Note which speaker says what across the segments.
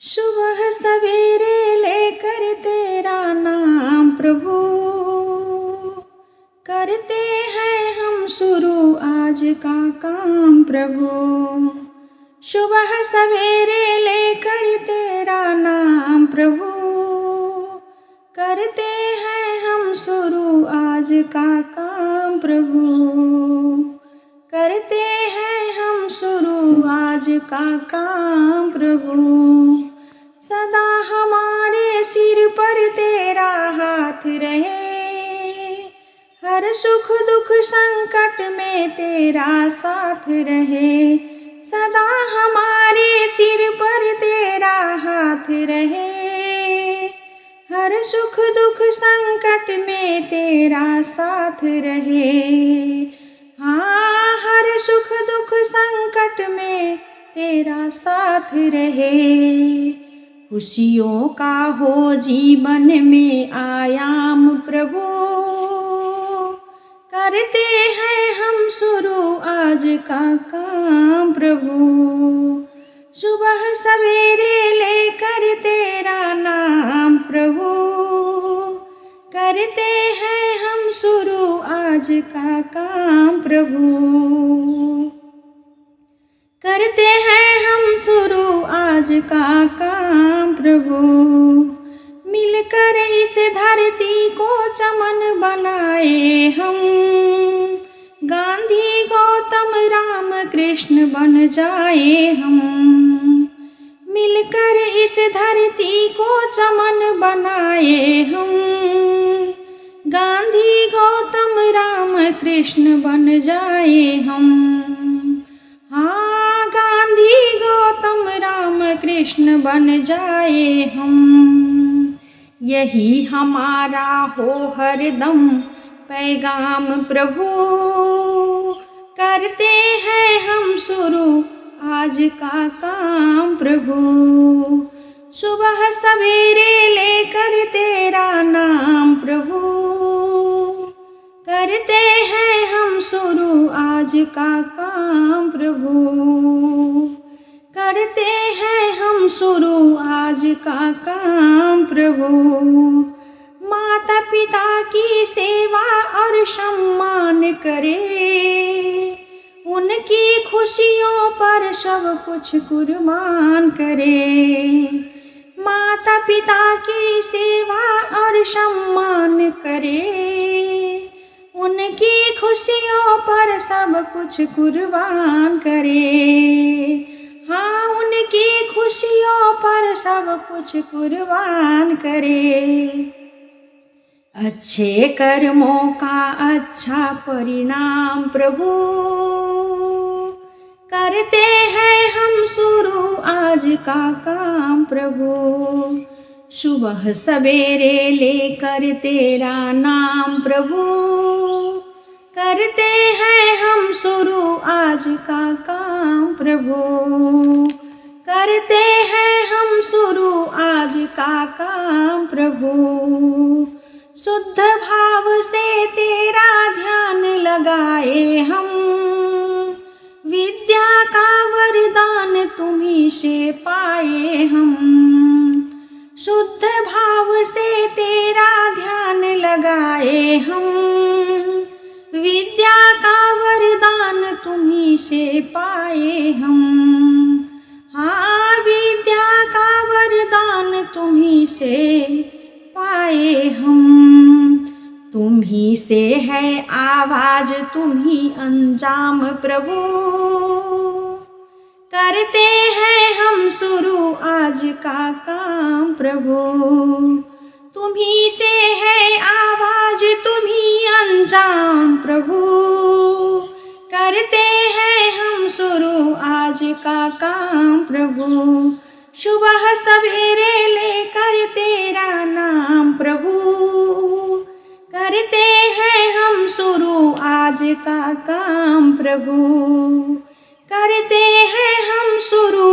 Speaker 1: सुबह सवेरे लेकर तेरा नाम प्रभु, करते हैं हम शुरू आज का काम प्रभु। सुबह सवेरे लेकर तेरा नाम प्रभु, करते हैं हम शुरू आज का काम प्रभु। करते हैं हम शुरू आज का काम प्रभु। सदा हमारे सिर पर तेरा हाथ रहे, हर सुख दुख संकट में तेरा साथ रहे। सदा हमारे सिर पर तेरा हाथ रहे, हर सुख दुख संकट में तेरा साथ रहे। हाँ, हर सुख दुख संकट में तेरा साथ रहे। खुशियों का हो जीवन में आयाम प्रभु, करते हैं हम शुरू आज का काम प्रभु। सुबह सवेरे लेकर तेरा नाम प्रभु, करते हैं हम शुरू आज का काम प्रभु। करते हैं हम शुरू आज का काम प्रभु। मिलकर इस धरती को चमन बनाए हम, गांधी गौतम राम कृष्ण बन जाए हम। मिलकर इस धरती को चमन बनाए हम, गांधी गौतम राम कृष्ण बन जाए हम। हाँ, गांधी गौतम राम कृष्ण बन जाए हम। यही हमारा हो हरदम पैगाम प्रभु, करते हैं हम शुरू आज का काम प्रभु। सुबह सवेरे लेकर तेरा नाम प्रभु, करते हैं हम शुरू आज का काम प्रभु। करते हैं हम शुरू आज का काम प्रभु। माता पिता की सेवा और सम्मान करे, उनकी खुशियों पर सब कुछ कुर्बान करे। माता पिता की सेवा और सम्मान करे, उनकी खुशियों पर सब कुछ कुर्बान करे। हाँ, उनकी खुशियों पर सब कुछ कुर्बान करे। अच्छे कर्मों का अच्छा परिणाम प्रभु, करते हैं हम शुरू आज का काम प्रभु। सुबह सवेरे लेकर तेरा नाम प्रभु, करते हैं हम शुरू आज का काम प्रभु। करते हैं हम शुरू आज का काम प्रभु। शुद्ध भाव से तेरा ध्यान लगाए हम, विद्या का वरदान तुम्हीं से पाए हम। शुद्ध भाव से तेरा ध्यान लगाए हम, विद्या का वरदान तुम्हीं से पाए हम। हाँ, विद्या का वरदान तुम्हीं से पाए हम। तुम्हीं से है आवाज, तुम्हीं अंजाम प्रभु, करते हैं हम शुरू आज का काम प्रभु। तुम्हीं से है आवाज, तुम्हीं अंजाम प्रभु, करते हैं हम शुरू आज का काम प्रभु। सुबह सवेरे लेकर तेरा नाम प्रभु, करते हैं हम शुरू आज का काम प्रभु। करते हैं हम शुरू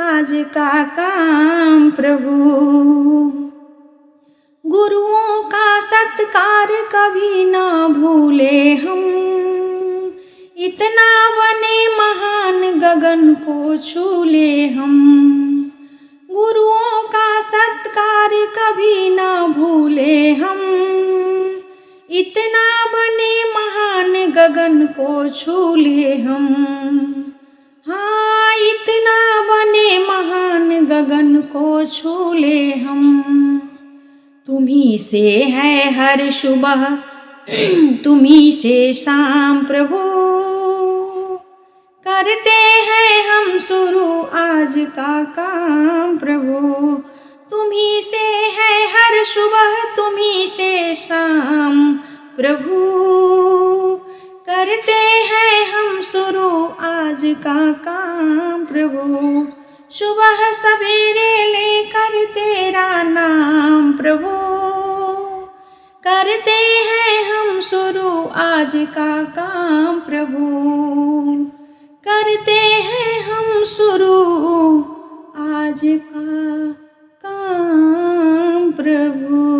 Speaker 1: आज का काम प्रभु। गुरुओं का सत्कार कभी ना भूले हम, इतना बने महान गगन को छू ले हम। कभी ना भूले हम, इतना बने महान गगन को छू ले हम। हाँ, इतना बने महान गगन को छू ले हम। तुम्ही से है हर सुबह, तुम्ही से शाम प्रभु, करते हैं हम शुरू आज का काम प्रभु। तुम्ही से है हर सुबह, तुम्ही से शाम प्रभु, करते हैं हम शुरू आज का काम प्रभु। सुबह सवेरे लेकर तेरा नाम प्रभु, करते हैं हम शुरू आज का काम प्रभु, करते हैं हम शुरू आज का काम प्रभु।